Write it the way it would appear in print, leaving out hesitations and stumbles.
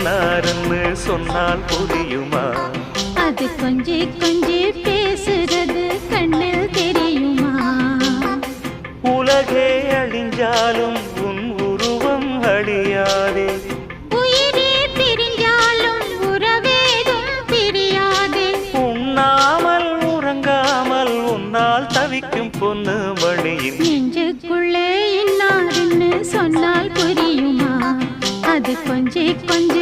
இன்னாருன்னு சொன்னால் புரியுமா? அது கொஞ்சி கொஞ்சி பேசுறது கண்ணில் தெரியுமா? உலகே அழிஞ்சாலும் உன் உருவம் அழியாதே. உயிரே பிரிஞ்சாலும் உறவேதும் பிரியாதே. உண்ணாமல் உறங்காமல் உன்னால் தவிக்கும் பொண்ணு மணியின் நெஞ்சுக்குள்ளே இன்னாருன்னு சொன்னால் புரியுமா? அது கொஞ்சி கொஞ்சி